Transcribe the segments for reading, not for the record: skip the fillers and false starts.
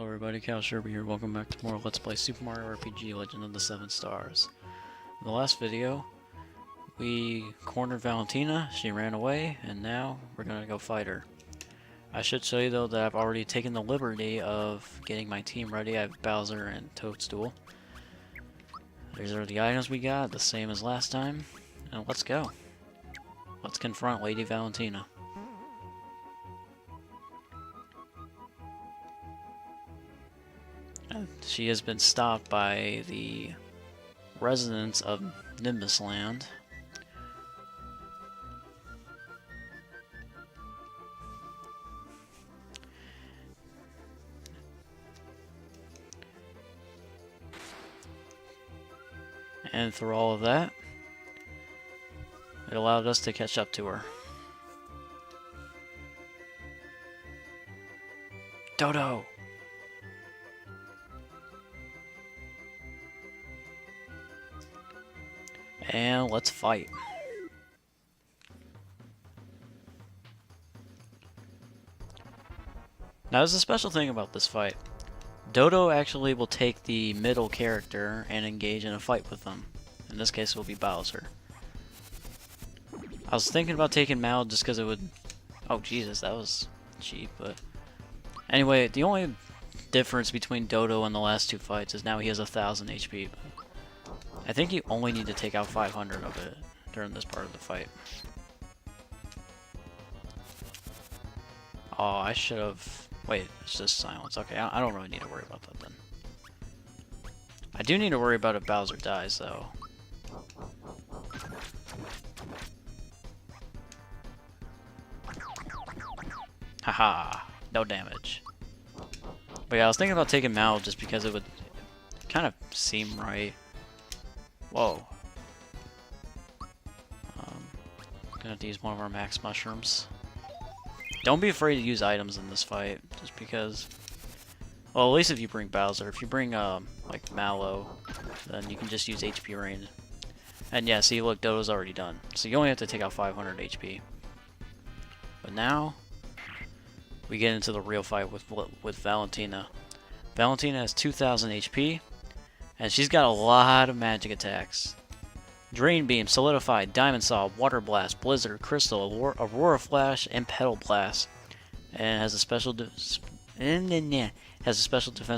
everybody, Sherby here. Welcome back to more Let's Play Super Mario RPG Legend of the Seven Stars. In the last video, we cornered Valentina, she ran away, and now we're gonna go fight her. I should show you though that I've already taken the liberty of getting my team ready. I have Bowser and Toadstool. These are the items we got, the same as last time, and let's go. Let's confront Lady Valentina. She has been stopped by the residents of Nimbus Land. And through all of that, it allowed us to catch up to her. Dodo! And let's fight. Now there's a special thing about this fight. Dodo actually will take the middle character and engage in a fight with them. In this case it will be Bowser. I was thinking about taking Mal just because it would... Oh Jesus, that was cheap, but... Anyway, the only difference between Dodo and the last two fights is now he has 1000 HP. I think you only need to take out 500 of it during this part of the fight. Oh, I should have... Wait, it's just silence. Okay, I don't really need to worry about that then. I do need to worry about if Bowser dies, though. Haha, no damage. But yeah, I was thinking about taking Mal just because it would kind of seem right. Whoa. Gonna have to use one of our max mushrooms. Don't be afraid to use items in this fight, just because... Well, at least if you bring Bowser. If you bring, like, Mallow, then you can just use HP rain. And yeah, see, look, Dodo's already done. So you only have to take out 500 HP. But now, we get into the real fight with Valentina. Valentina has 2000 HP. And she's got a lot of magic attacks. Drain Beam, Solidify, Diamond Saw, Water Blast, Blizzard, Crystal, Aurora Flash, and Petal Blast. And has a special defense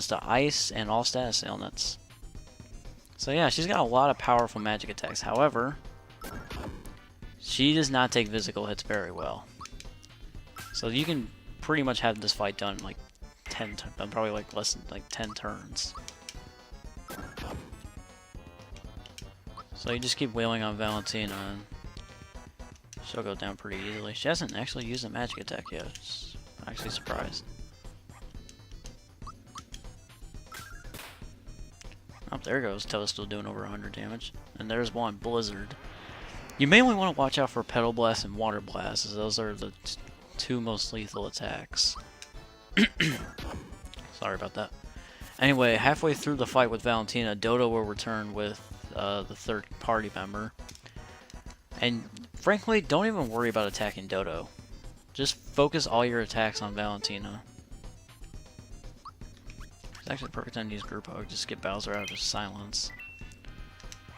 to Ice and all status ailments. So yeah, she's got a lot of powerful magic attacks. However, she does not take physical hits very well. So you can pretty much have this fight done in like 10, probably like less than like 10 turns. So you just keep wailing on Valentina and she'll go down pretty easily. She hasn't actually used a magic attack yet. I'm actually surprised. Oh, there goes. Toadstool doing over 100 damage. And there's one, Blizzard. You mainly want to watch out for Petal Blast and Water Blast, as those are the two most lethal attacks. Sorry about that. Anyway, halfway through the fight with Valentina, Dodo will return with the third party member. And frankly, don't even worry about attacking Dodo. Just focus all your attacks on Valentina. It's actually a perfect time to use Group Hug, just get Bowser out of silence.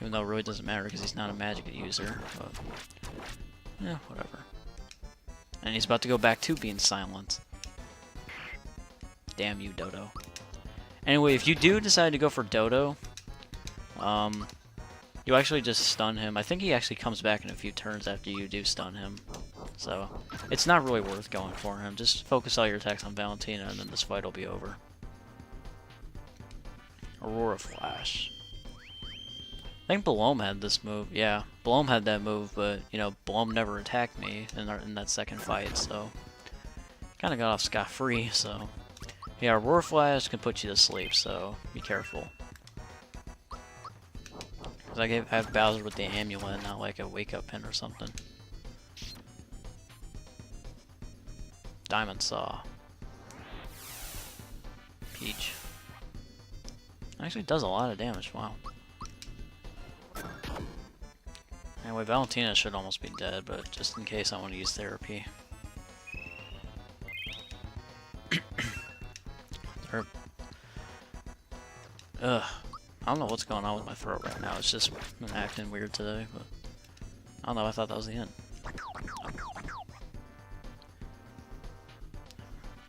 Even though it really doesn't matter because he's not a magic user, but yeah, whatever. And he's about to go back to being silent. Damn you, Dodo. Anyway, if you do decide to go for Dodo, you actually just stun him. I think he actually comes back in a few turns after you do stun him. So, it's not really worth going for him. Just focus all your attacks on Valentina and then this fight will be over. Aurora Flash. I think Bloom had this move. Yeah, Bloom had that move, but, you know, Bloom never attacked me in that second fight, so... Kinda got off scot-free, so... Yeah, Aurora Flash can put you to sleep, so be careful. Cause I have Bowser with the amulet, not like a wake-up pin or something. Diamond Saw. Peach. Actually does a lot of damage, wow. Anyway, Valentina should almost be dead, but just in case I want to use therapy. Ugh. I don't know what's going on with my throat right now. It's just been acting weird today, but I don't know. I thought that was the end.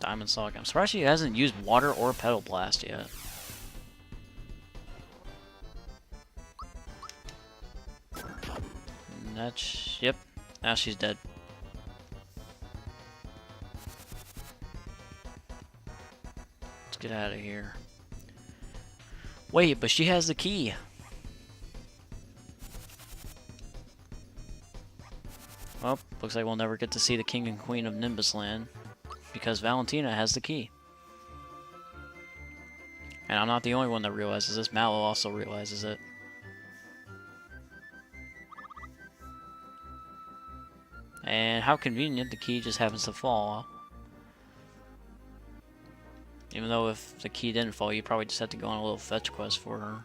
Diamond Saga. I'm surprised she hasn't used Water or Petal Blast yet. And that's... Yep. Now she's dead. Let's get out of here. Wait, but she has the key. Well, looks like we'll never get to see the King and Queen of Nimbus Land, because Valentina has the key. And I'm not the only one that realizes this. Mallow also realizes it. And how convenient, the key just happens to fall. Even though if the key didn't fall, you probably just had to go on a little fetch quest for her.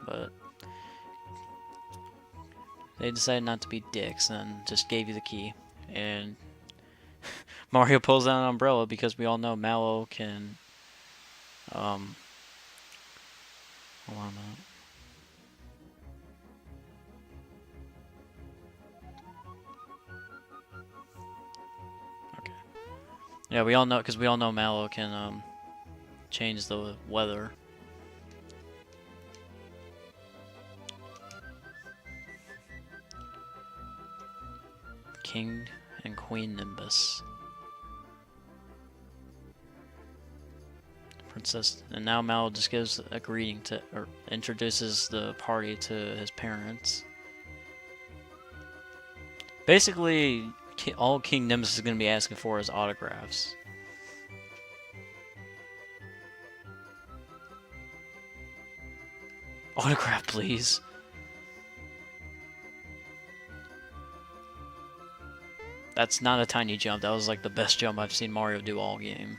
But they decided not to be dicks and just gave you the key. And Mario pulls out an umbrella because we all know Mallow can... hold on a minute. Okay. Yeah, we all know, because we all know Mallow can change the weather. King and Queen Nimbus. Princess, and now Mallow just gives a greeting to, or introduces the party to his parents. Basically, all King Nimbus is going to be asking for is autographs. Autograph, please. That's not a tiny jump. That was like the best jump I've seen Mario do all game.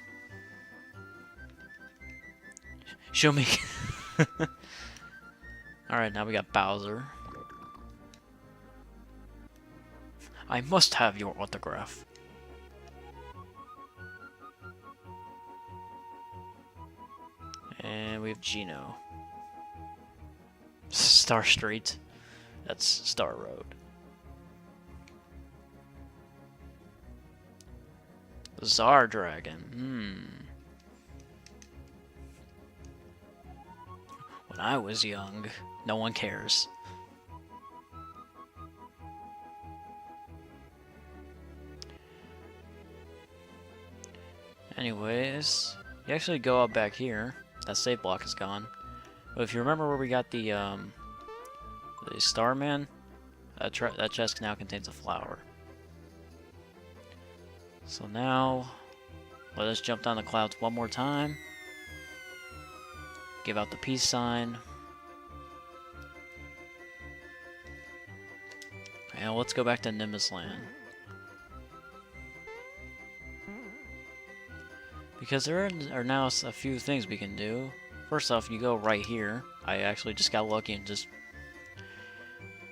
Show me. Alright, now we got Bowser. I must have your autograph. And we have Geno. Star Street. That's Star Road. Czar Dragon. When I was young, no one cares. Anyways, you actually go up back here. That save block is gone. But if you remember where we got the Starman, that chest now contains a flower. So now, let us jump down the clouds one more time. Give out the peace sign. And let's go back to Nimbus Land. Because there are now a few things we can do. First off, you go right here. I actually just got lucky and just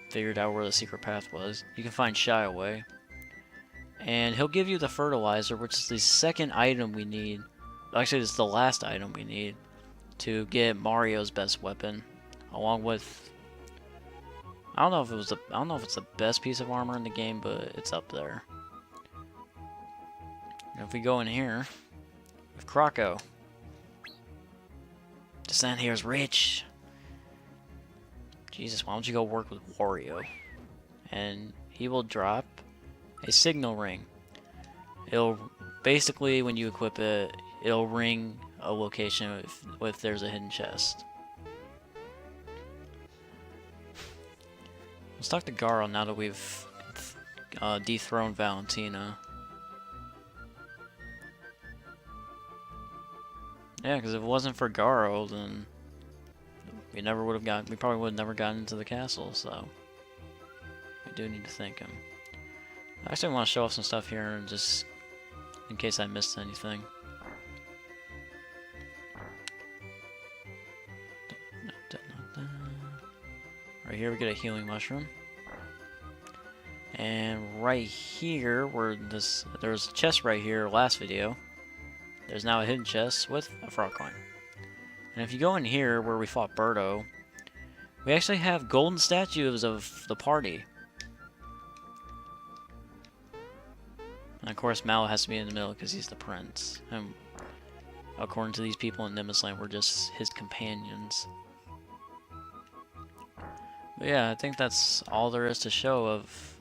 figured out where the secret path was. You can find Shy Away. And he'll give you the fertilizer, which is the second item we need. Actually, it's the last item we need to get Mario's best weapon, along with... I don't know if it's the best piece of armor in the game, but it's up there. And if we go in here with Croco, this land here is rich. Jesus, why don't you go work with Wario? And he will drop a signal ring. It'll basically, when you equip it, it'll ring a location if there's a hidden chest. Let's talk to Garo now that we've dethroned Valentina. Yeah, because if it wasn't for Garo, then we probably would have never gotten into the castle, so we do need to thank him. I actually want to show off some stuff here, and just in case I missed anything. Right here we get a healing mushroom. And right here, where there was a chest right here last video. There's now a hidden chest with a frog coin. And if you go in here where we fought Birdo, we actually have golden statues of the party. And of course, Mallow has to be in the middle because he's the prince. And according to these people in Nimbus Land, we're just his companions. But yeah, I think that's all there is to show of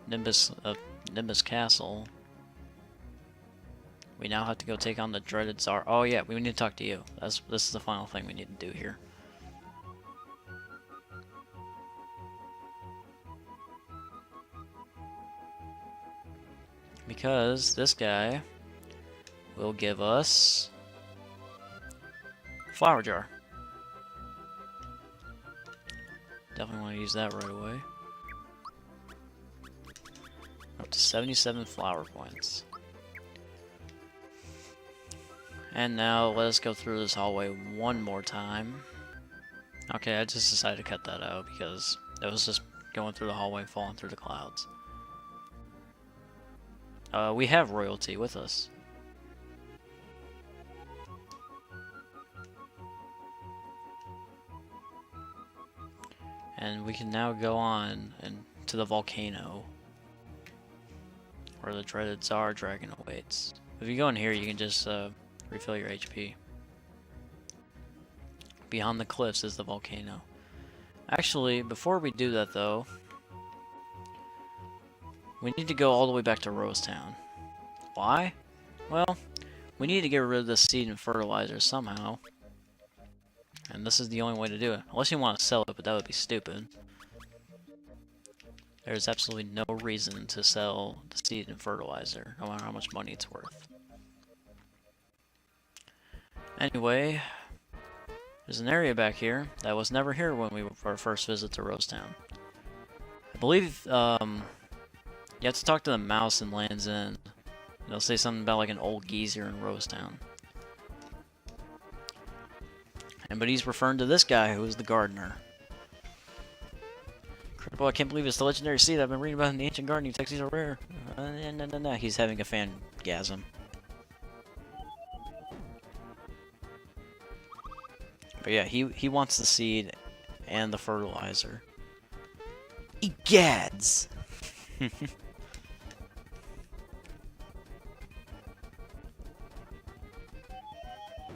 Nimbus Castle. We now have to go take on the dreaded Tsar. Oh yeah, we need to talk to you. This is the final thing we need to do here. Because this guy will give us a flower jar. Definitely want to use that right away. Up to 77 flower points. And now let us go through this hallway one more time. Okay, I just decided to cut that out because it was just going through the hallway, falling through the clouds. We have royalty with us. And we can now go on to the volcano, where the dreaded Tsar dragon awaits. If you go in here, you can just refill your HP. Beyond the cliffs is the volcano. Actually, before we do that though, we need to go all the way back to Rosetown. Why? Well, we need to get rid of the seed and fertilizer somehow. And this is the only way to do it. Unless you want to sell it, but that would be stupid. There's absolutely no reason to sell the seed and fertilizer, no matter how much money it's worth. Anyway, there's an area back here that was never here when we were our first visit to Rosetown. I believe you have to talk to the mouse in Land's End. They'll say something about like an old geezer in Rosetown. But he's referring to this guy who is the gardener. Incredible, I can't believe it's the legendary seed I've been reading about in the ancient gardening text. These are rare. No. He's having a fangasm. But yeah, he wants the seed and the fertilizer. Egads!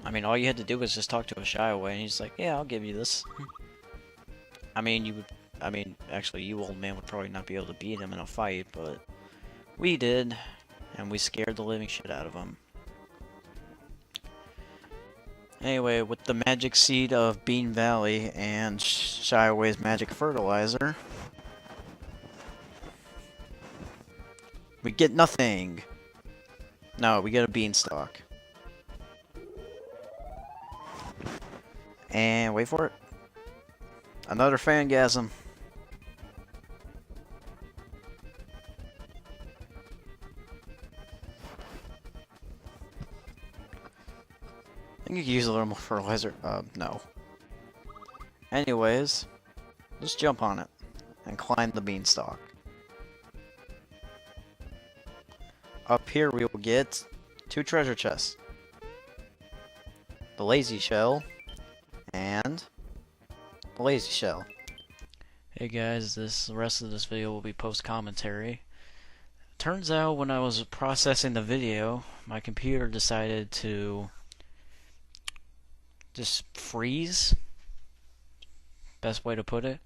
I mean, all you had to do was just talk to a shy away, and he's like, "Yeah, I'll give you this." I mean, actually, you old man would probably not be able to beat him in a fight, but we did, and we scared the living shit out of him. Anyway, with the magic seed of Bean Valley and Shy Away's magic fertilizer, we get nothing. No, we get a beanstalk. And wait for it. Another fangasm. I think you could use a little more fertilizer. No. Anyways, just jump on it and climb the beanstalk. Up here we will get 2 treasure chests. The lazy shell and the lazy shell. Hey guys, the rest of this video will be post-commentary. Turns out when I was processing the video, my computer decided to just freeze. Best way to put it.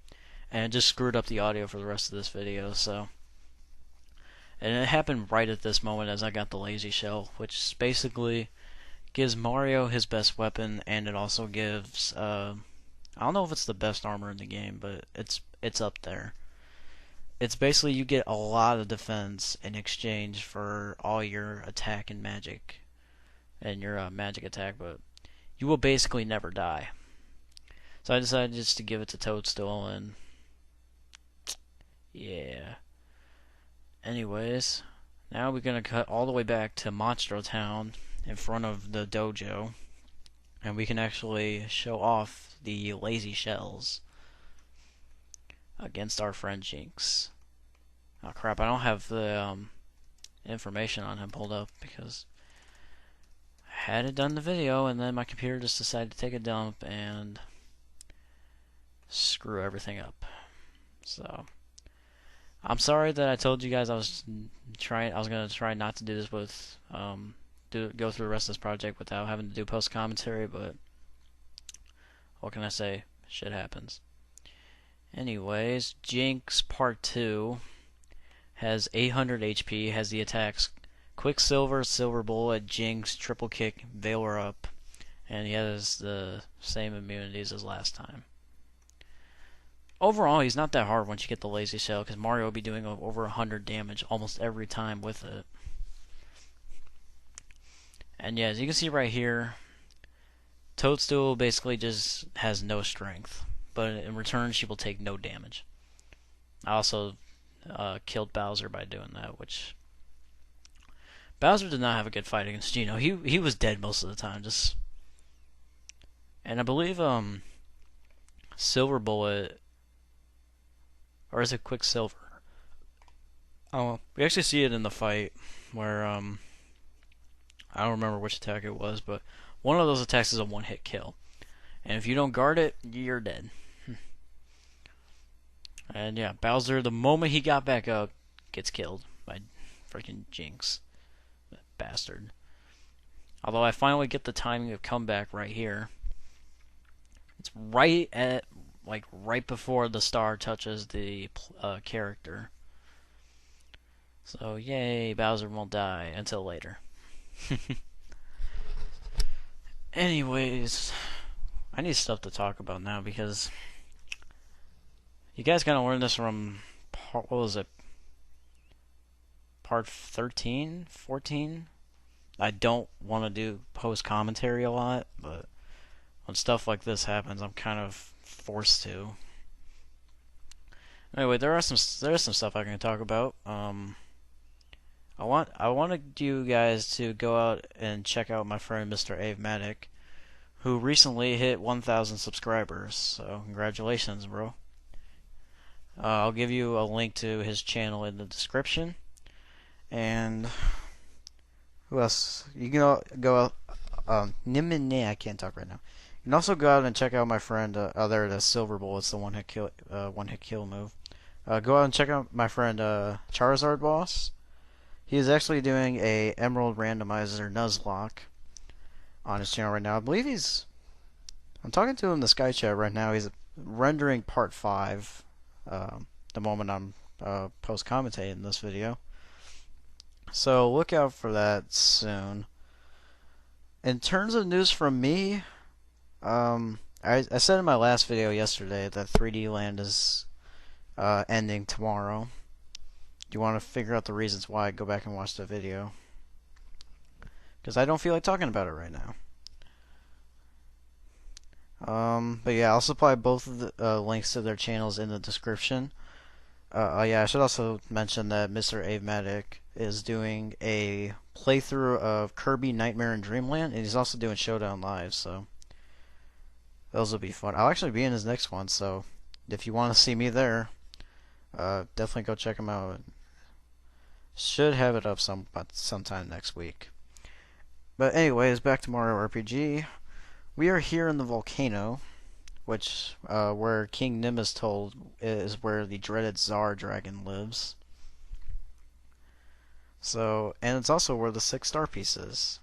And it just screwed up the audio for the rest of this video, so. And it happened right at this moment as I got the lazy shell, which basically gives Mario his best weapon, and it also gives I don't know if it's the best armor in the game, but it's up there. It's basically you get a lot of defense in exchange for all your attack and magic, and your magic attack, but you will basically never die. So I decided just to give it to Toadstool, and yeah. Anyways, now we're gonna cut all the way back to Monstro Town in front of the dojo, and we can actually show off the lazy shells against our friend Jinx. Oh crap, I don't have the information on him pulled up because Had it done the video, and then my computer just decided to take a dump and screw everything up. So I'm sorry that I told you guys I was gonna try not to do this with go through the rest of this project without having to do post commentary, but what can I say? Shit happens. Anyways, Jinx Part 2 has 800 HP, has the attacks Quicksilver, Silver Bullet, Jinx, Triple Kick, Veil Her Up, and he has the same immunities as last time. Overall, he's not that hard once you get the Lazy Shell, because Mario will be doing over 100 damage almost every time with it. And yeah, as you can see right here, Toadstool basically just has no strength, but in return she will take no damage. I also killed Bowser by doing that, which Bowser did not have a good fight against Geno. He was dead most of the time. And I believe Silver Bullet, or is it Quicksilver? Oh, we actually see it in the fight where I don't remember which attack it was, but one of those attacks is a one-hit kill, and if you don't guard it, you're dead. And yeah, Bowser, the moment he got back up, gets killed by freaking Jinx. That bastard. Although I finally get the timing of comeback right here. It's right before the star touches the character. So yay, Bowser won't die until later. Anyways, I need stuff to talk about now because you guys kind of learned this from what was it? Part 13, 14. I don't want to do post commentary a lot, but when stuff like this happens, I'm kind of forced to. Anyway, there is some stuff I can talk about. I wanted you guys to go out and check out my friend Mr. Avematic, who recently hit 1,000 subscribers. So congratulations, bro. I'll give you a link to his channel in the description. And who else? You can go out. I can't talk right now. You can also go out and check out my friend. There it is, Silver Bullet's the one-hit kill move. Go out and check out my friend Charizard Boss. He is actually doing a Emerald Randomizer Nuzlocke on his channel right now. I believe I'm talking to him in the Sky Chat right now. He's rendering Part 5 the moment I'm post-commentating this video. So look out for that soon. In terms of news from me, I said in my last video yesterday that 3D Land is ending tomorrow. Do you want to figure out the reasons why? Go back and watch the video, because I don't feel like talking about it right now. But yeah, I'll supply both of the links to their channels in the description. Yeah, I should also mention that Mr. Avematic is doing a playthrough of Kirby Nightmare in Dreamland, and he's also doing Showdown Live, so those will be fun. I'll actually be in his next one, so if you want to see me there, definitely go check him out. Should have it up sometime next week. But anyways, back to Mario RPG. We are here in the volcano, which where King Nimbus told is where the dreaded Tsar dragon lives. So, and it's also where the 6 star piece is.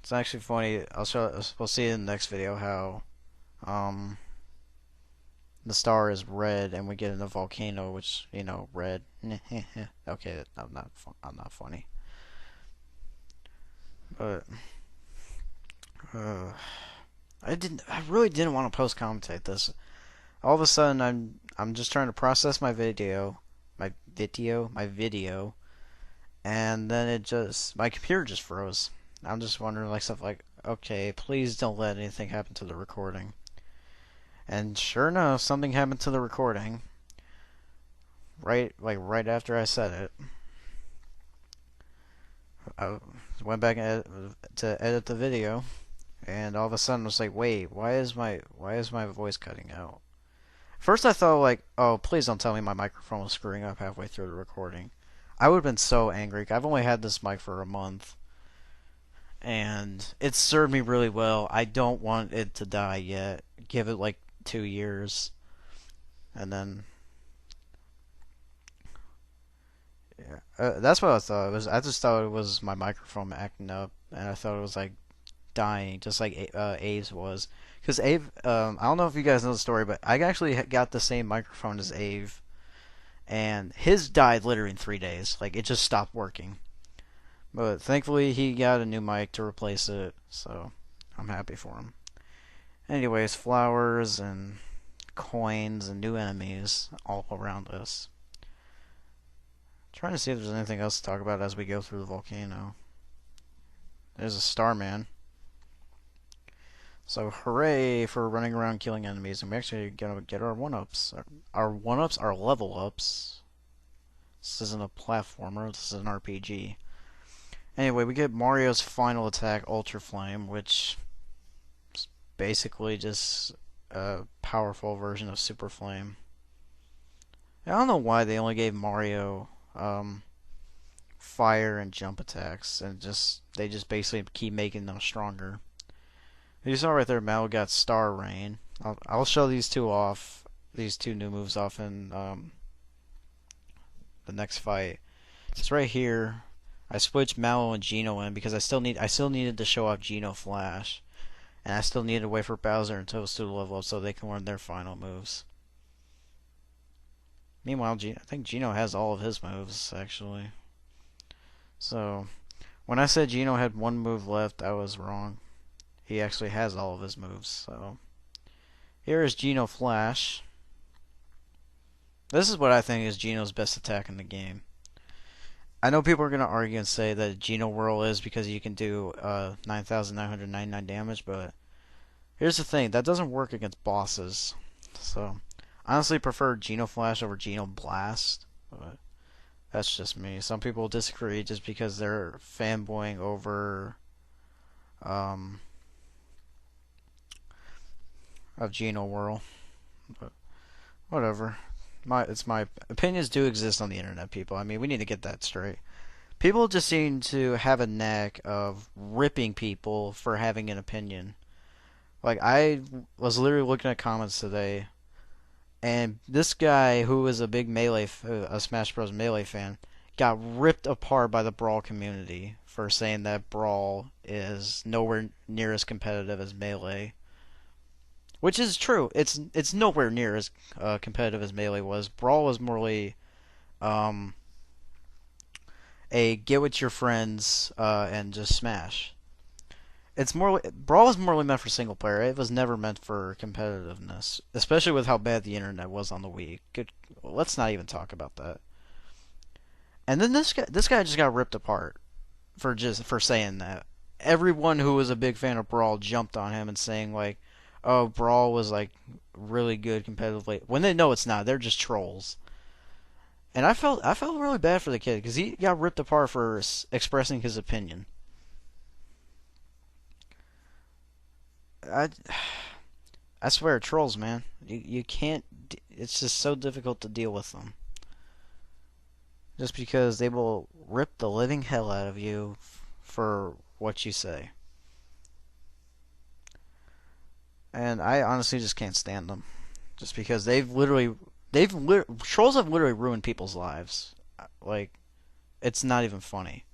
It's actually funny. We'll see in the next video how the star is red, and we get in a volcano, which, you know, red. Okay, I'm not funny. But I really didn't want to post commentate this. All of a sudden, I'm just trying to process my video, and then my computer just froze. I'm just wondering, like, stuff like, okay, please don't let anything happen to the recording. And sure enough, something happened to the recording. Right after I said it. I went back to edit the video, and all of a sudden I was like, wait, why is my voice cutting out? First I thought, like, oh, please don't tell me my microphone was screwing up halfway through the recording. I would have been so angry. I've only had this mic for a month. and it's served me really well. I don't want it to die yet. Give it like 2 years, and then yeah, that's what I thought. It was I just thought it was my microphone acting up, and I thought it was like dying, just like Abe's was. Because Abe, I don't know if you guys know the story, but I actually got the same microphone as Abe, and his died literally in 3 days. Like it just stopped working. But thankfully, he got a new mic to replace it, so I'm happy for him. Anyways, flowers and coins and new enemies all around us. Trying to see if there's anything else to talk about as we go through the volcano. There's a Starman. So hooray for running around killing enemies, and we actually gonna get our one-ups. Our one-ups are level-ups. This isn't a platformer, this is an RPG. Anyway, we get Mario's final attack, Ultra Flame, which is basically just a powerful version of Super Flame. I don't know why they only gave Mario fire and jump attacks, and they just basically keep making them stronger. You saw right there, Mal got Star Rain. I'll show these two new moves off in the next fight. It's right here. I switched Mallow and Geno in because I still needed to show off Geno Flash, and I still needed to wait for Bowser and Toadstool to level up so they can learn their final moves. Meanwhile, I think Geno has all of his moves actually. So when I said Geno had one move left, I was wrong. He actually has all of his moves. So here is Geno Flash. This is what I think is Geno's best attack in the game. I know people are going to argue and say that Geno Whirl is because you can do 9,999 damage, but here's the thing, that doesn't work against bosses. So I honestly prefer Geno Flash over Geno Blast, but that's just me. Some people disagree just because they're fanboying over of Geno Whirl, but whatever. My opinions do exist on the internet, people. I mean, we need to get that straight. People just seem to have a knack of ripping people for having an opinion. Like I was literally looking at comments today, and this guy who is a big a Smash Bros. Melee fan, got ripped apart by the Brawl community for saying that Brawl is nowhere near as competitive as Melee. Which is true. It's nowhere near as competitive as Melee was. Brawl was morely a get with your friends and just smash. Brawl was morely meant for single player. It was never meant for competitiveness, especially with how bad the internet was on the Wii. Let's not even talk about that. And then this guy just got ripped apart for saying that. Everyone who was a big fan of Brawl jumped on him and saying like, oh, Brawl was like really good competitively. When they know it's not, they're just trolls. And I felt really bad for the kid because he got ripped apart for expressing his opinion. I swear, trolls, man. You can't. It's just so difficult to deal with them. Just because they will rip the living hell out of you for what you say. And I honestly just can't stand them. Just because trolls have literally ruined people's lives. Like, it's not even funny.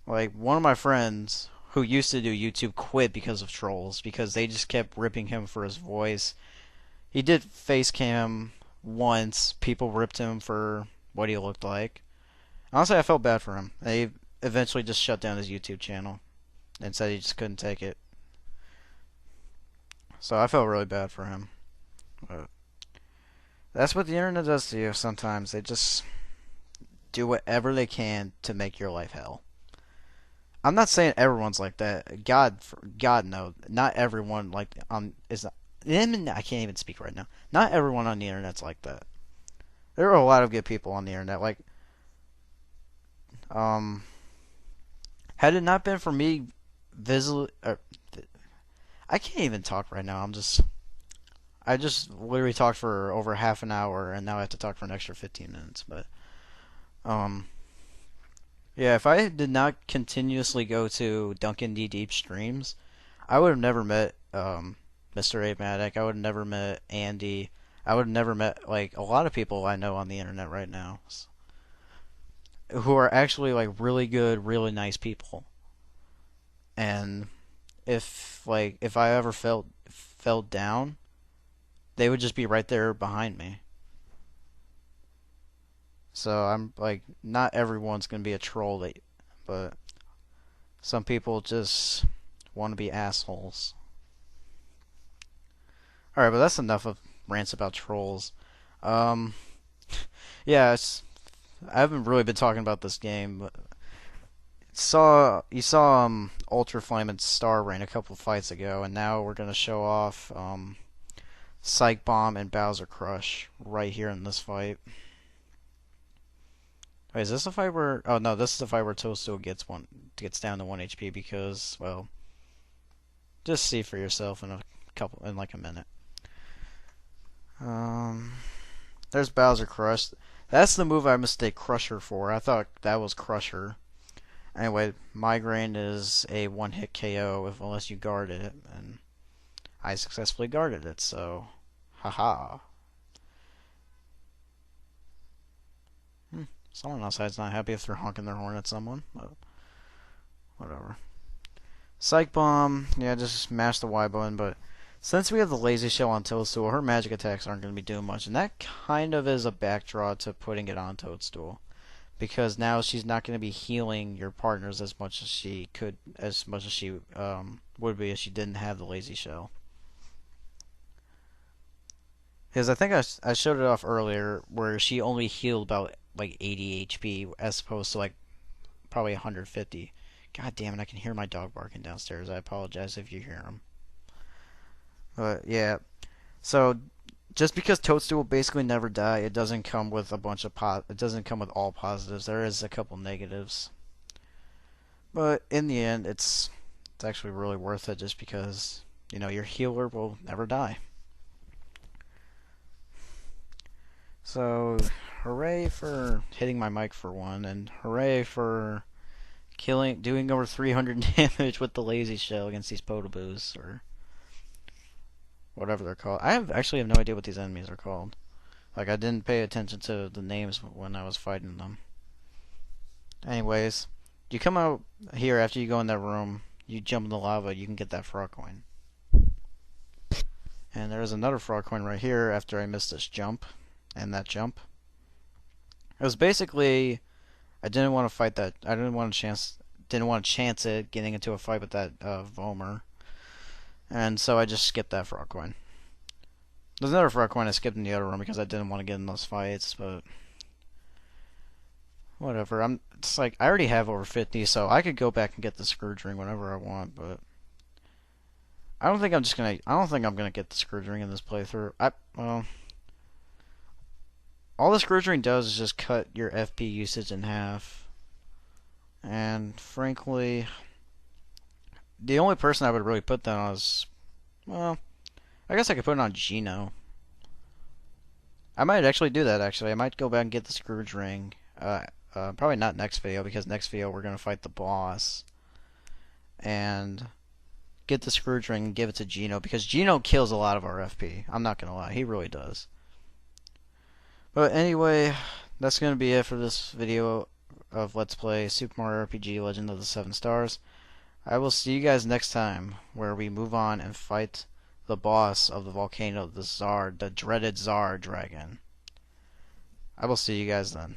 Like, one of my friends who used to do YouTube quit because of trolls, because they just kept ripping him for his voice. He did face cam once. People ripped him for what he looked like. Honestly, I felt bad for him. They eventually just shut down his YouTube channel and said he just couldn't take it. So I felt really bad for him. But that's what the internet does to you sometimes. They just do whatever they can to make your life hell. I'm not saying everyone's like that. God no, not everyone I can't even speak right now. Not everyone on the internet's like that. There are a lot of good people on the internet. Like, had it not been for me I can't even talk right now. I just literally talked for over half an hour, and now I have to talk for an extra 15 minutes. But Yeah, if I did not continuously go to Duncan D Deep streams, I would have never met Mr. Amatic. I would have never met Andy. I would have never met like a lot of people I know on the internet right now who are actually like really good, really nice people. And if I ever fell down, they would just be right there behind me. So I'm like, not everyone's gonna be a troll, but some people just want to be assholes. All right, but that's enough of rants about trolls. Um, yeah, I haven't really been talking about this game. But you saw Ultra Flame and Star Rain a couple fights ago, and now we're gonna show off Psych Bomb and Bowser Crush right here in this fight. Wait, is this a fight where? Oh no, this is the fight where Toadstool gets down to 1 HP because, well, just see for yourself in like a minute. There's Bowser Crush. That's the move I mistake Crusher for. I thought that was Crusher. Anyway, Migraine is a one-hit KO unless you guard it, and I successfully guarded it. So, haha. Someone outside's not happy if they're honking their horn at someone. But whatever. Psych Bomb, yeah, just smash the Y button, but since we have the Lazy Shell on Toadstool, her magic attacks aren't going to be doing much, and that kind of is a backdraw to putting it on Toadstool, because now she's not going to be healing your partners as much as she would be if she didn't have the Lazy Shell. Because I think I showed it off earlier, where she only healed about like 80 HP as opposed to like probably 150. God damn it, I can hear my dog barking downstairs. I apologize if you hear him. But yeah, so just because Toadstool will basically never die, it doesn't come with a bunch of it doesn't come with all positives. There is a couple negatives. But in the end, it's actually really worth it just because, you know, your healer will never die. So, hooray for hitting my mic for one, and hooray for doing over 300 damage with the Lazy Shell against these Podoboos, or whatever they're called. Actually have no idea what these enemies are called. Like, I didn't pay attention to the names when I was fighting them. Anyways, you come out here after you go in that room, you jump in the lava, you can get that frog coin. And there's another frog coin right here after I missed this jump, and that jump. It was basically, I didn't want to fight that. I didn't want to chance it getting into a fight with that Vomer, and so I just skipped that frog coin. There's another frog coin I skipped in the other room because I didn't want to get in those fights, but whatever. It's like I already have over 50, so I could go back and get the Scourge Ring whenever I want, but I don't think I'm gonna get the Scourge Ring in this playthrough. Well, all the Scourge Ring does is just cut your FP usage in half. And frankly, the only person I would really put that on is, well, I guess I could put it on Geno. I might actually do that, actually. I might go back and get the Scourge Ring. Probably not next video, because next video we're going to fight the boss. And get the Scourge Ring and give it to Geno, because Geno kills a lot of our FP. I'm not going to lie, he really does. But anyway, that's going to be it for this video of Let's Play Super Mario RPG Legend of the 7 Stars. I will see you guys next time, where we move on and fight the boss of the volcano, the dreaded Czar Dragon. I will see you guys then.